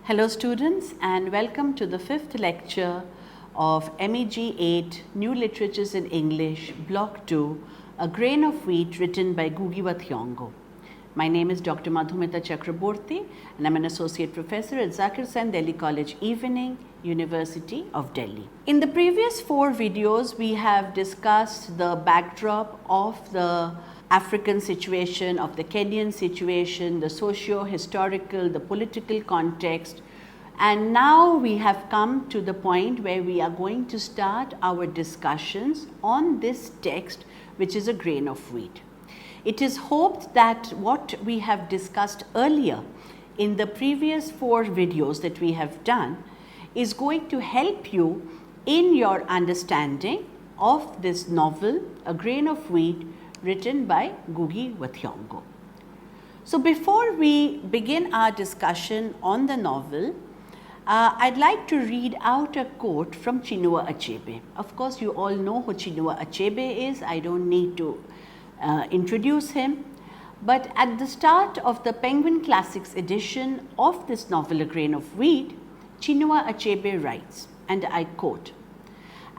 Hello students and welcome to the fifth lecture of MEG 8 New Literatures in English Block 2 A Grain of Wheat written by Ngugi wa Thiong'o. My name is Dr. Madhumita Chakraborty and I am an Associate Professor at Zakir Hussain Delhi College Evening, University of Delhi. In the previous 4 videos we have discussed the backdrop of the African situation, of the Kenyan situation, the socio-historical, the political context, and now we have come to the point where we are going to start our discussions on this text, which is A Grain of Wheat. It is hoped that what we have discussed earlier in the previous 4 videos that we have done is going to help you in your understanding of this novel, A Grain of Wheat, written by Ngugi wa Thiong'o. So before we begin our discussion on the novel, I'd like to read out a quote from Chinua Achebe. Of course, you all know who Chinua Achebe is. I don't need to introduce him. But at the start of the Penguin Classics edition of this novel, A Grain of Wheat, Chinua Achebe writes, and I quote,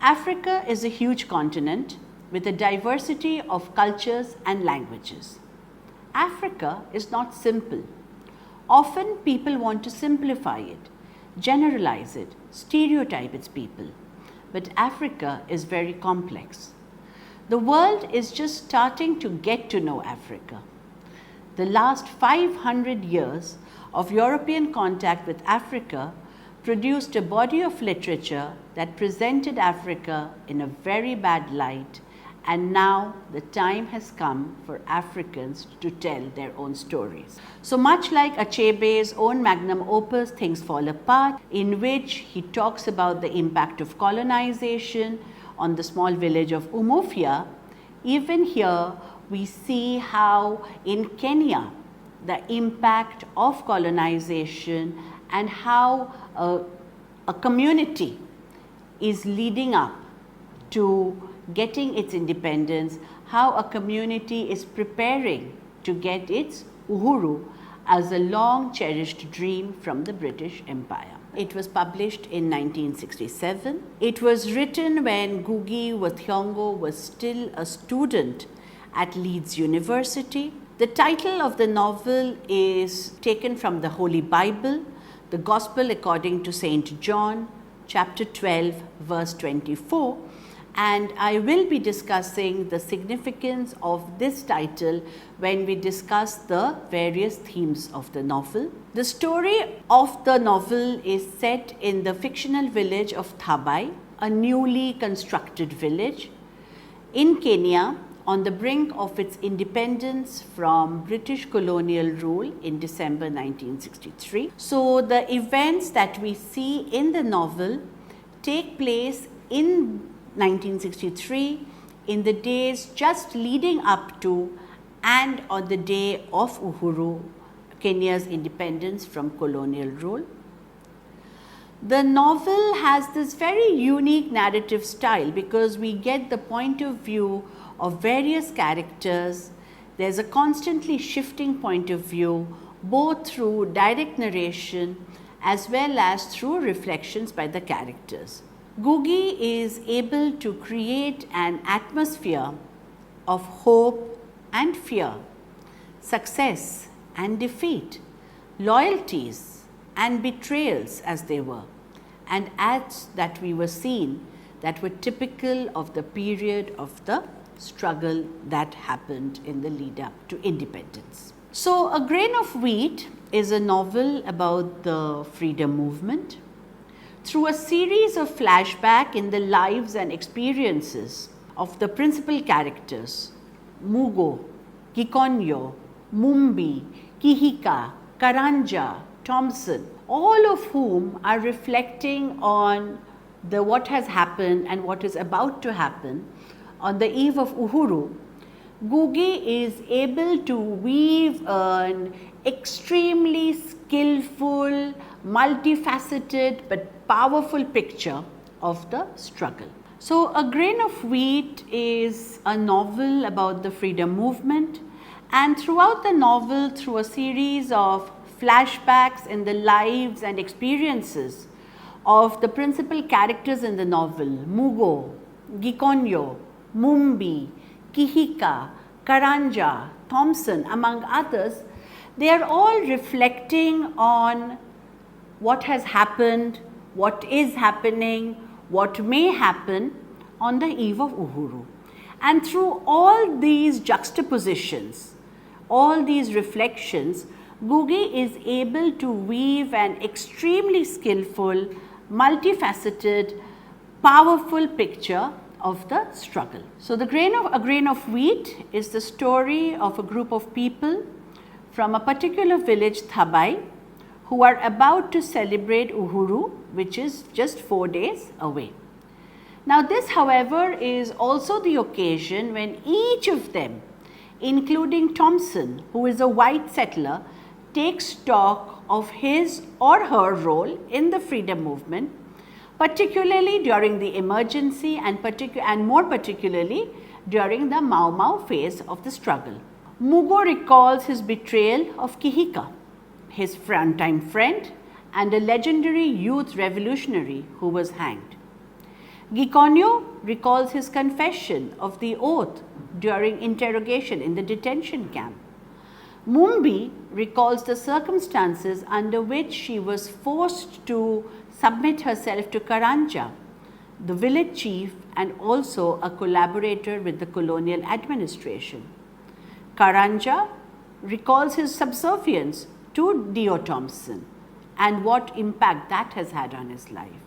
"Africa is a huge continent with a diversity of cultures and languages. Africa is not simple. Often people want to simplify it, generalize it, stereotype its people. But Africa is very complex. The world is just starting to get to know Africa. The last 500 years of European contact with Africa produced a body of literature that presented Africa in a very bad light, and now the time has come for Africans to tell their own stories." So much like Achebe's own magnum opus, Things Fall Apart, in which he talks about the impact of colonization on the small village of Umufia, even here we see how in Kenya the impact of colonization and how a community is leading up to getting its independence, how a community is preparing to get its uhuru as a long cherished dream from the British Empire. It was published in 1967. It was written when Ngugi wa Thiong'o was still a student at Leeds University. The title of the novel is taken from the Holy Bible, the Gospel according to St. John, chapter 12, verse 24. And I will be discussing the significance of this title when we discuss the various themes of the novel. The story of the novel is set in the fictional village of Thabai, a newly constructed village in Kenya on the brink of its independence from British colonial rule in December 1963. So the events that we see in the novel take place in 1963, in the days just leading up to and on the day of Uhuru, Kenya's independence from colonial rule. The novel has this very unique narrative style because we get the point of view of various characters. There's a constantly shifting point of view, both through direct narration as well as through reflections by the characters. Ngugi is able to create an atmosphere of hope and fear, success and defeat, loyalties and betrayals as they were, and acts that we were seeing that were typical of the period of the struggle that happened in the lead up to independence. So, A Grain of Wheat is a novel about the freedom movement. Through a series of flashbacks in the lives and experiences of the principal characters, Mugo, Gikonyo, Mumbi, Kihika, Karanja, Thompson, all of whom are reflecting on what has happened and what is about to happen on the eve of Uhuru, Ngugi is able to weave an extremely skillful, multifaceted but powerful picture of the struggle. So, A Grain of Wheat is a novel about the freedom movement, and throughout the novel, through a series of flashbacks in the lives and experiences of the principal characters in the novel, Mugo, Gikonyo, Mumbi, Kihika, Karanja, Thompson, among others, they are all reflecting on what has happened, what is happening, what may happen on the eve of Uhuru. And through all these juxtapositions, all these reflections, Gugi is able to weave an extremely skillful, multifaceted, powerful picture of the struggle. So, A Grain of Wheat is the story of a group of people from a particular village, Thabai, who are about to celebrate Uhuru, which is just 4 days away. Now, this, however, is also the occasion when each of them, including Thompson, who is a white settler, takes stock of his or her role in the freedom movement, particularly during the emergency and more particularly during the Mau Mau phase of the struggle. Mugo recalls his betrayal of Kihika, his frontime friend and a legendary youth revolutionary who was hanged. Gikonyo recalls his confession of the oath during interrogation in the detention camp. Mumbi recalls the circumstances under which she was forced to submit herself to Karanja, the village chief and also a collaborator with the colonial administration. Karanja recalls his subservience to Dio Thompson and what impact that has had on his life.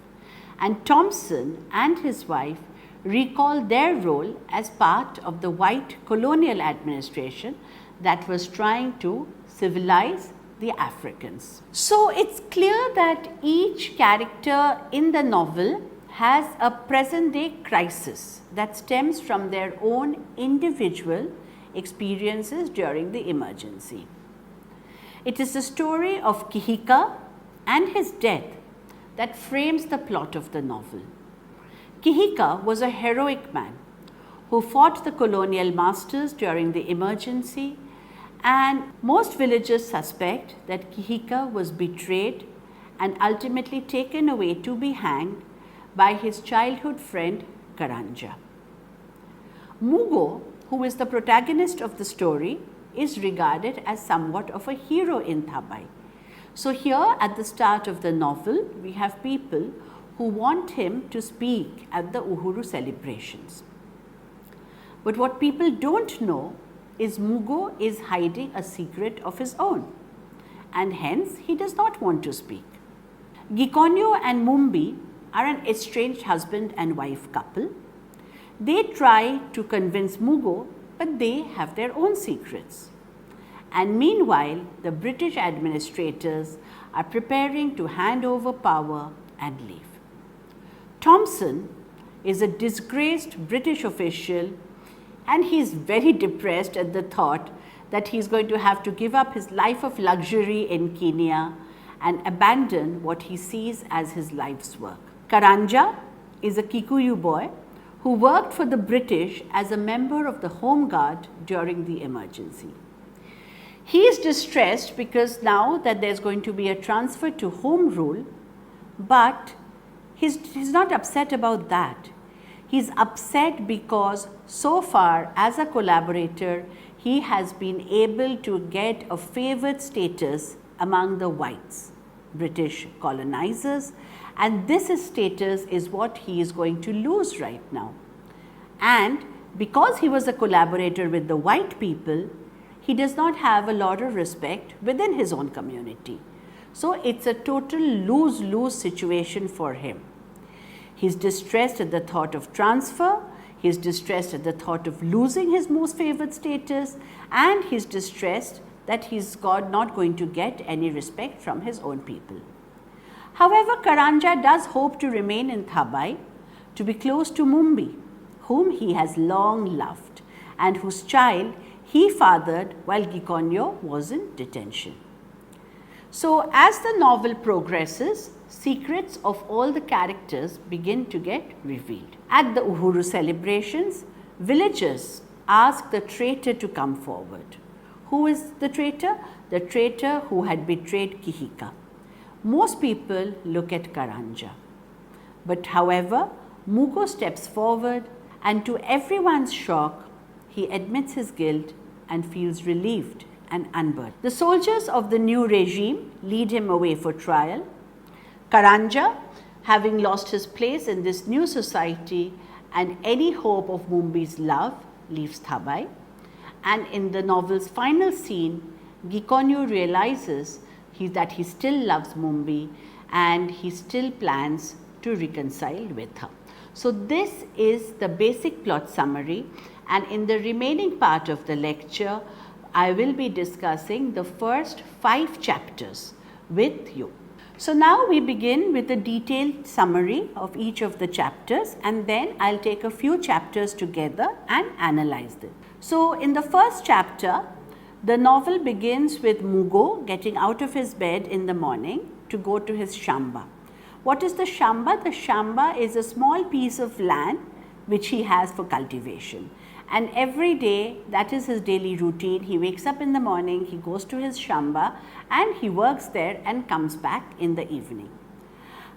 And Thompson and his wife recall their role as part of the white colonial administration that was trying to civilize the Africans. So, it's clear that each character in the novel has a present day crisis that stems from their own individual experiences during the emergency. It is the story of Kihika and his death that frames the plot of the novel. Kihika was a heroic man who fought the colonial masters during the emergency, and most villagers suspect that Kihika was betrayed and ultimately taken away to be hanged by his childhood friend Karanja. Mugo, who is the protagonist of the story, is regarded as somewhat of a hero in Thabai. So, here at the start of the novel, we have people who want him to speak at the Uhuru celebrations. But what people don't know is Mugo is hiding a secret of his own, and hence he does not want to speak. Gikonyo and Mumbi are an estranged husband and wife couple. They try to convince Mugo, but they have their own secrets. And meanwhile, the British administrators are preparing to hand over power and leave. Thompson is a disgraced British official, and he is very depressed at the thought that he is going to have to give up his life of luxury in Kenya and abandon what he sees as his life's work. Karanja is a Kikuyu boy who worked for the British as a member of the Home Guard during the emergency. He is distressed because now that there is going to be a transfer to home rule, but he's not upset about that. He's upset because so far as a collaborator, he has been able to get a favored status among the whites, British colonizers, and this status is what he is going to lose right now. And because he was a collaborator with the white people, he does not have a lot of respect within his own community. So, it's a total lose-lose situation for him. He's distressed at the thought of transfer, he's distressed at the thought of losing his most favored status, and he's distressed that he's not going to get any respect from his own people. However, Karanja does hope to remain in Thabai, to be close to Mumbi, whom he has long loved and whose child he fathered while Gikonyo was in detention. So, as the novel progresses, secrets of all the characters begin to get revealed. At the Uhuru celebrations, villagers ask the traitor to come forward, Who is the traitor? The traitor who had betrayed Kihika. Most people look at Karanja. But however, Mugo steps forward and to everyone's shock, he admits his guilt and feels relieved and unburdened. The soldiers of the new regime lead him away for trial. Karanja, having lost his place in this new society and any hope of Mumbi's love, leaves Thabai. And in the novel's final scene, Gikonyo realizes that he still loves Mumbi and he still plans to reconcile with her. So this is the basic plot summary, and in the remaining part of the lecture, I will be discussing the first 5 chapters with you. So now we begin with a detailed summary of each of the chapters, and then I'll take a few chapters together and analyze them. So in the first chapter, the novel begins with Mugo getting out of his bed in the morning to go to his shamba. What is the shamba? The shamba is a small piece of land which he has for cultivation. And every day, that is his daily routine. He wakes up in the morning, he goes to his shamba and he works there and comes back in the evening.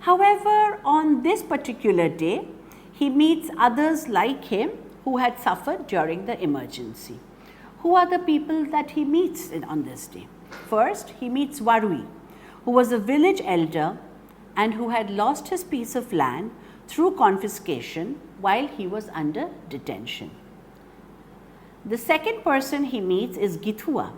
However, on this particular day, he meets others like him who had suffered during the emergency. Who are the people that he meets on this day? First, he meets Warui, who was a village elder and who had lost his piece of land through confiscation while he was under detention. The second person he meets is Githua.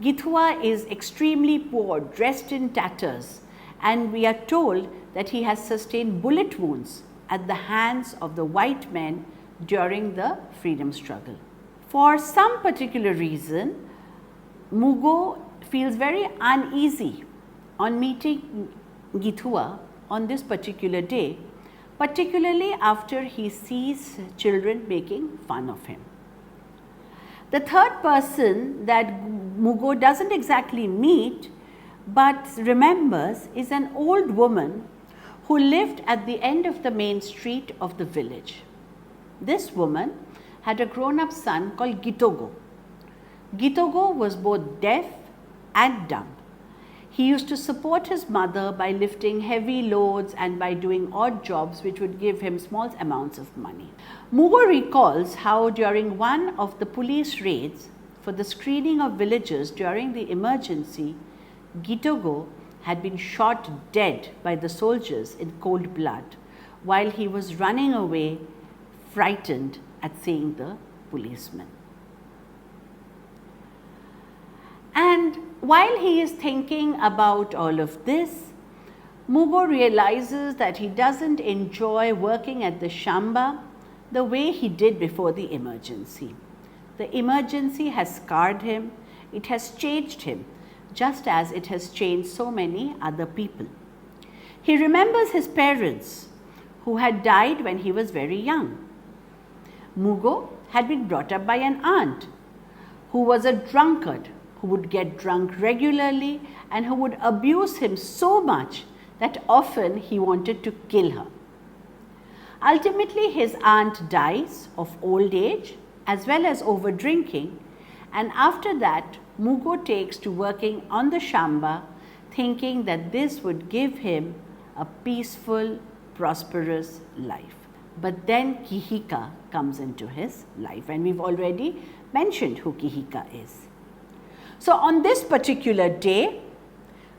Githua is extremely poor, dressed in tatters, and we are told that he has sustained bullet wounds at the hands of the white men during the freedom struggle. For some particular reason, Mugo feels very uneasy on meeting Githua on this particular day, particularly after he sees children making fun of him. The third person that Mugo doesn't exactly meet but remembers is an old woman who lived at the end of the main street of the village. This woman had a grown-up son called Gitogo. Gitogo was both deaf and dumb. He used to support his mother by lifting heavy loads and by doing odd jobs which would give him small amounts of money. Mugo recalls how during one of the police raids for the screening of villagers during the emergency, Gitogo had been shot dead by the soldiers in cold blood while he was running away, frightened at seeing the policeman. And while he is thinking about all of this, Mugo realizes that he doesn't enjoy working at the shamba the way he did before the emergency. The emergency has scarred him, it has changed him, just as it has changed so many other people. He remembers his parents who had died when he was very young. Mugo had been brought up by an aunt who was a drunkard, who would get drunk regularly and who would abuse him so much that often he wanted to kill her. Ultimately, his aunt dies of old age as well as over drinking, and after that, Mugo takes to working on the shamba, thinking that this would give him a peaceful, prosperous life. But then Kihika comes into his life, and we've already mentioned who Kihika is. So on this particular day,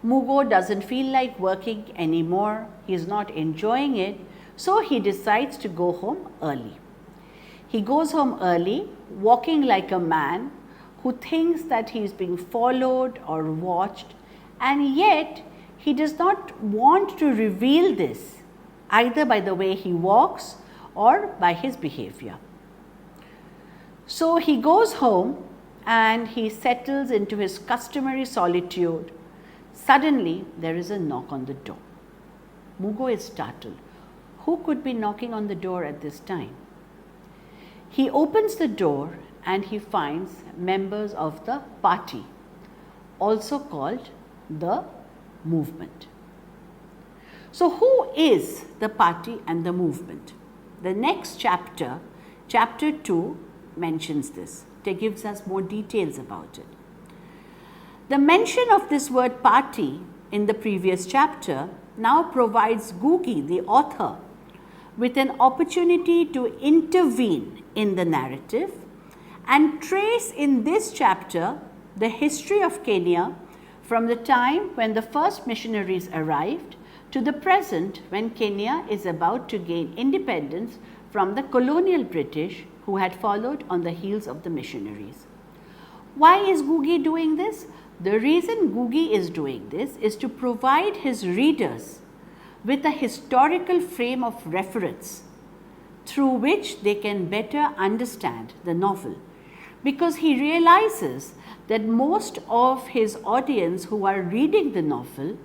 Mugo doesn't feel like working anymore. He is not enjoying it, so he decides to go home early. He goes home early, walking like a man who thinks that he is being followed or watched, and yet he does not want to reveal this either by the way he walks or by his behavior. So he goes home and he settles into his customary solitude. Suddenly, there is a knock on the door. Mugo is startled. Who could be knocking on the door at this time? He opens the door and he finds members of the party, also called the movement. So who is the party and the movement? The next chapter, chapter 2, mentions this. It gives us more details about it. The mention of this word party in the previous chapter now provides Gugi, the author, with an opportunity to intervene in the narrative and trace in this chapter the history of Kenya from the time when the first missionaries arrived to the present when Kenya is about to gain independence from the colonial British who had followed on the heels of the missionaries. Why is Gugi doing this? The reason Gugi is doing this is to provide his readers with a historical frame of reference through which they can better understand the novel, because he realizes that most of his audience who are reading the novel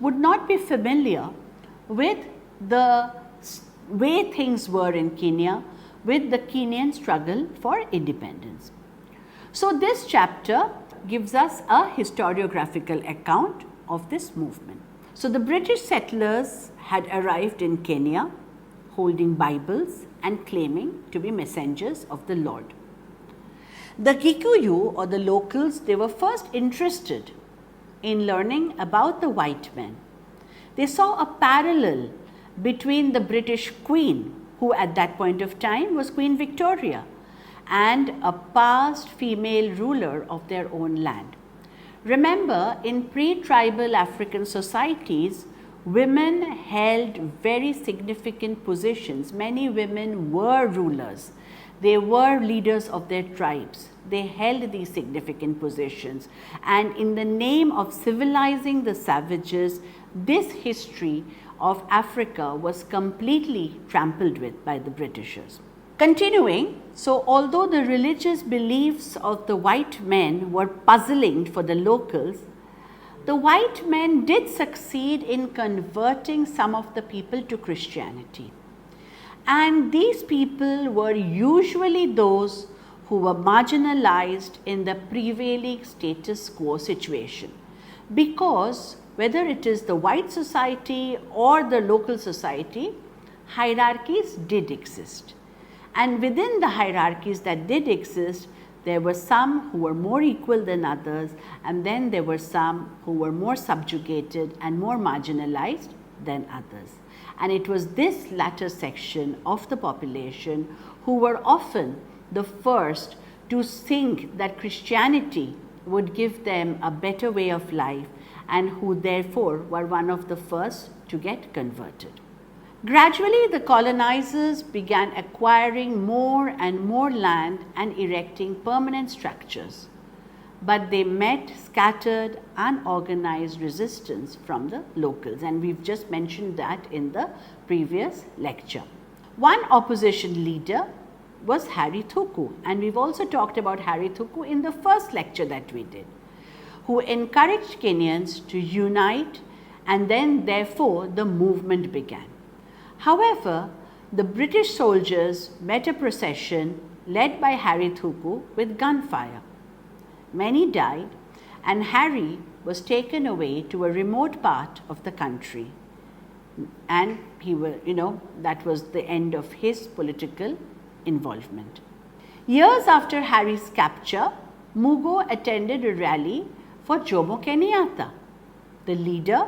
would not be familiar with the way things were in Kenya, with the Kenyan struggle for independence. So this chapter gives us a historiographical account of this movement. So the British settlers had arrived in Kenya holding Bibles and claiming to be messengers of the Lord. The Kikuyu, or the locals, they were first interested in learning about the white men. They saw a parallel between the British Queen, who at that point of time was Queen Victoria, and a past female ruler of their own land. Remember, in pre-tribal African societies, women held very significant positions. Many women were rulers. They were leaders of their tribes. They held these significant positions. And in the name of civilizing the savages, this history of Africa was completely trampled with by the Britishers. Continuing, so although the religious beliefs of the white men were puzzling for the locals, the white men did succeed in converting some of the people to Christianity. And these people were usually those who were marginalized in the prevailing status quo situation, because whether it is the white society or the local society, hierarchies did exist. And within the hierarchies that did exist, there were some who were more equal than others, and then there were some who were more subjugated and more marginalized than others. And it was this latter section of the population who were often the first to think that Christianity would give them a better way of life, and who therefore were one of the first to get converted. Gradually, the colonizers began acquiring more and more land and erecting permanent structures, but they met scattered, unorganized resistance from the locals, and we've just mentioned that in the previous lecture. One opposition leader was Harry Thuku, and we've also talked about Harry Thuku in the first lecture that we did, who encouraged Kenyans to unite, and then therefore the movement began. However, the British soldiers met a procession led by Harry Thuku with gunfire. Many died, and Harry was taken away to a remote part of the country, and that was the end of his political involvement. Years after Harry's capture, Mugo attended a rally for Jomo Kenyatta, the leader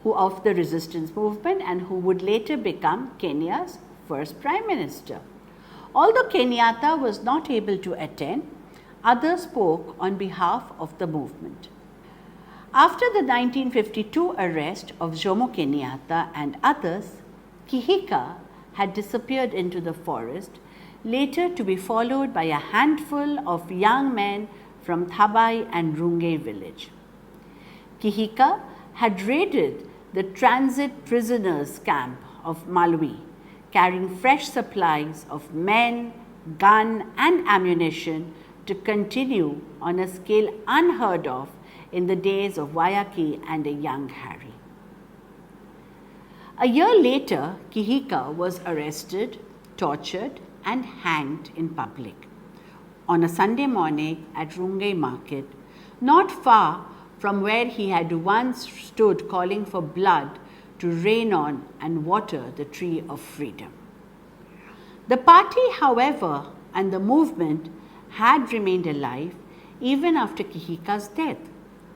of the resistance movement and who would later become Kenya's first Prime Minister. Although Kenyatta was not able to attend, others spoke on behalf of the movement. After the 1952 arrest of Jomo Kenyatta and others, Kihika had disappeared into the forest, later to be followed by a handful of young men from Thabai and Runge village. Kihika had raided the transit prisoners camp of Malwi, carrying fresh supplies of men, gun and ammunition to continue on a scale unheard of in the days of Wayaki and a young Harry. A year later, Kihika was arrested, tortured and hanged in public on a Sunday morning at Runge market, not far from where he had once stood calling for blood to rain on and water the tree of freedom. The party, however, and the movement had remained alive even after Kihika's death,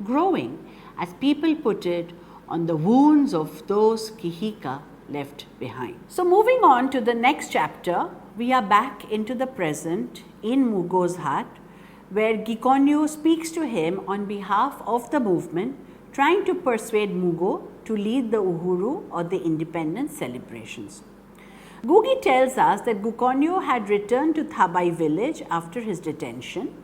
growing, as people put it, on the wounds of those Kihika left behind. So moving on to the next chapter, we are back into the present in Mugo's hut, where Gikonyo speaks to him on behalf of the movement, trying to persuade Mugo to lead the Uhuru or the independence celebrations. Gugi tells us that Gikonyo had returned to Thabai village after his detention,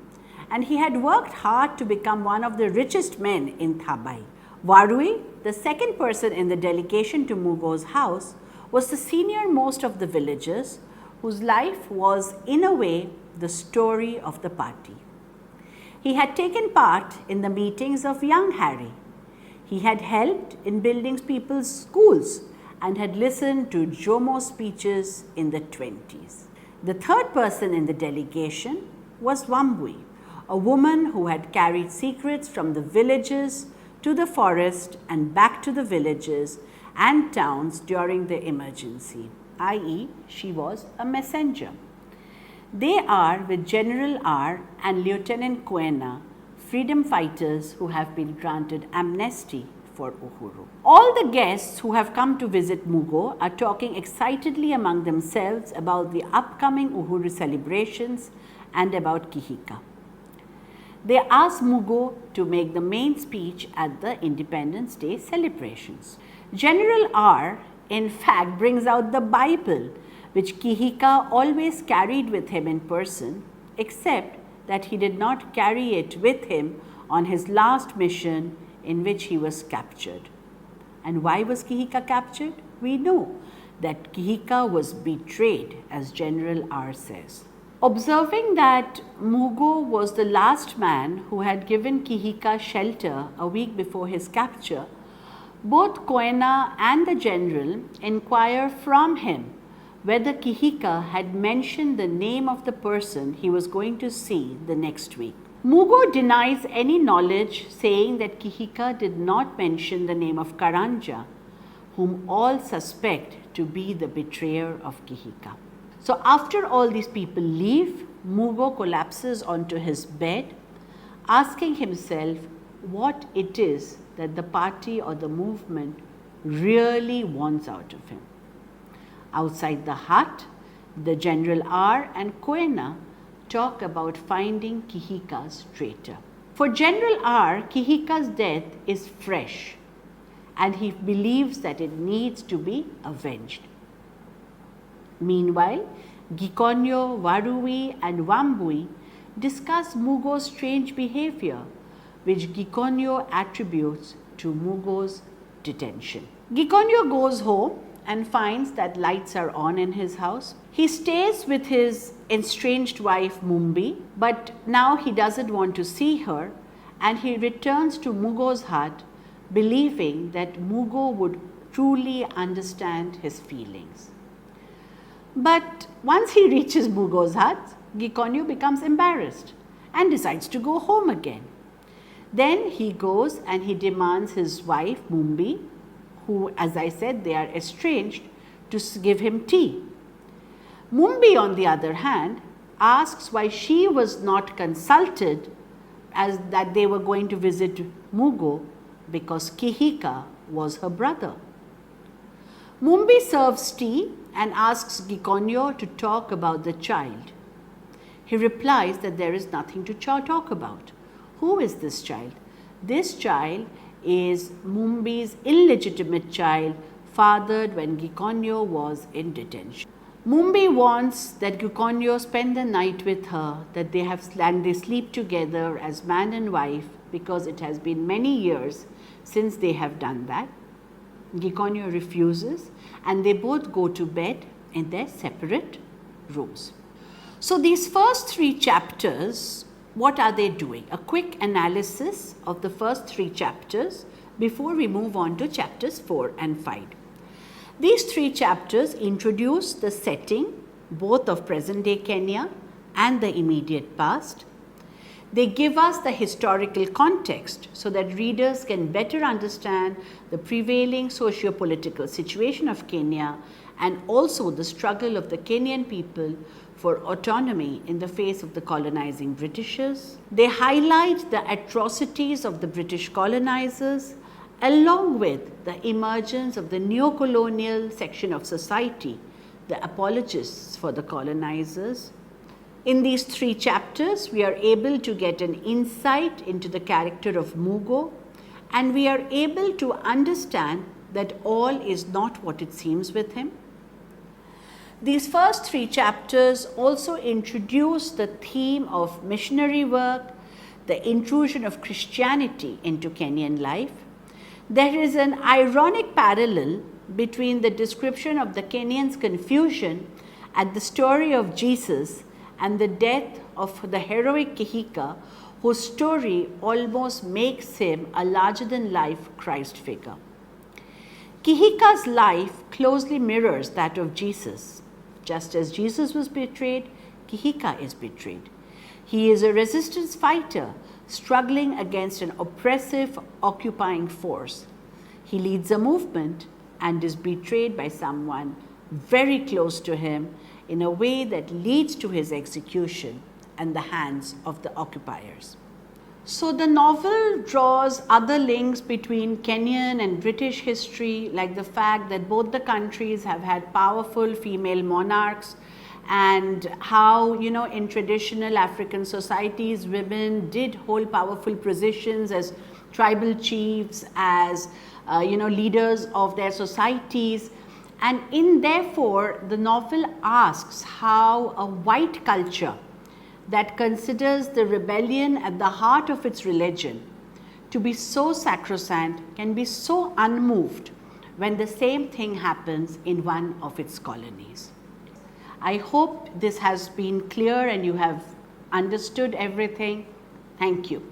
and he had worked hard to become one of the richest men in Thabai. Warui, the second person in the delegation to Mugo's house, was the senior most of the villagers, whose life was in a way the story of the party. He had taken part in the meetings of young Harry. He had helped in building people's schools and had listened to Jomo speeches in the 20s. The third person in the delegation was Wambui, a woman who had carried secrets from the villages to the forest and back to the villages and towns during the emergency, i.e., she was a messenger. They are with General R and Lieutenant Koena, freedom fighters who have been granted amnesty for Uhuru. All the guests who have come to visit Mugo are talking excitedly among themselves about the upcoming Uhuru celebrations and about Kihika. They ask Mugo to make the main speech at the Independence Day celebrations. General R, in fact, brings out the Bible, which Kihika always carried with him in person, except that he did not carry it with him on his last mission in which he was captured. And why was Kihika captured? We know that Kihika was betrayed, as General R says. Observing that Mugo was the last man who had given Kihika shelter a week before his capture, both Koena and the general inquire from him whether Kihika had mentioned the name of the person he was going to see the next week. Mugo denies any knowledge, saying that Kihika did not mention the name of Karanja, whom all suspect to be the betrayer of Kihika. So after all these people leave, Mugo collapses onto his bed, asking himself what it is that the party or the movement really wants out of him. Outside the hut, the General R and Koena talk about finding Kihika's traitor. For General R, Kihika's death is fresh, and he believes that it needs to be avenged. Meanwhile, Gikonyo, Warui and Wambui discuss Mugo's strange behavior, which Gikonyo attributes to Mugo's detention. Gikonyo goes home and finds that lights are on in his house. He stays with his estranged wife Mumbi, but now he doesn't want to see her, and he returns to Mugo's hut, believing that Mugo would truly understand his feelings. But once he reaches Mugo's hut, Gikonyo becomes embarrassed and decides to go home again. Then he goes and he demands his wife Mumbi, who, as I said, they are estranged, to give him tea. Mumbi, on the other hand, asks why she was not consulted as that they were going to visit Mugo, because Kihika was her brother. Mumbi serves tea and asks Gikonyo to talk about the child. He replies that there is nothing to talk about. Who is this child? This child is Mumbi's illegitimate child, fathered when Gikonyo was in detention. Mumbi wants that Gikonyo spend the night with her, that they sleep together as man and wife, because it has been many years since they have done that. Gikonyo refuses, and they both go to bed in their separate rooms. So these first 3 chapters, what are they doing? A quick analysis of the first 3 chapters before we move on to chapters 4 and 5. These 3 chapters introduce the setting both of present-day Kenya and the immediate past. They give us the historical context so that readers can better understand the prevailing socio-political situation of Kenya and also the struggle of the Kenyan people for autonomy in the face of the colonizing Britishers. They highlight the atrocities of the British colonizers along with the emergence of the neo-colonial section of society, the apologists for the colonizers. In these 3 chapters, we are able to get an insight into the character of Mugo, and we are able to understand that all is not what it seems with him. These first 3 chapters also introduce the theme of missionary work, the intrusion of Christianity into Kenyan life. There is an ironic parallel between the description of the Kenyans' confusion at the story of Jesus and the death of the heroic Kihika, whose story almost makes him a larger-than-life Christ figure. Kihika's life closely mirrors that of Jesus. Just as Jesus was betrayed, Kihika is betrayed. He is a resistance fighter struggling against an oppressive, occupying force. He leads a movement and is betrayed by someone very close to him in a way that leads to his execution and the hands of the occupiers. So the novel draws other links between Kenyan and British history, like the fact that both the countries have had powerful female monarchs, and how, in traditional African societies, women did hold powerful positions as tribal chiefs, as leaders of their societies. And therefore, the novel asks how a white culture that considers the rebellion at the heart of its religion to be so sacrosanct can be so unmoved when the same thing happens in one of its colonies. I hope this has been clear and you have understood everything. Thank you.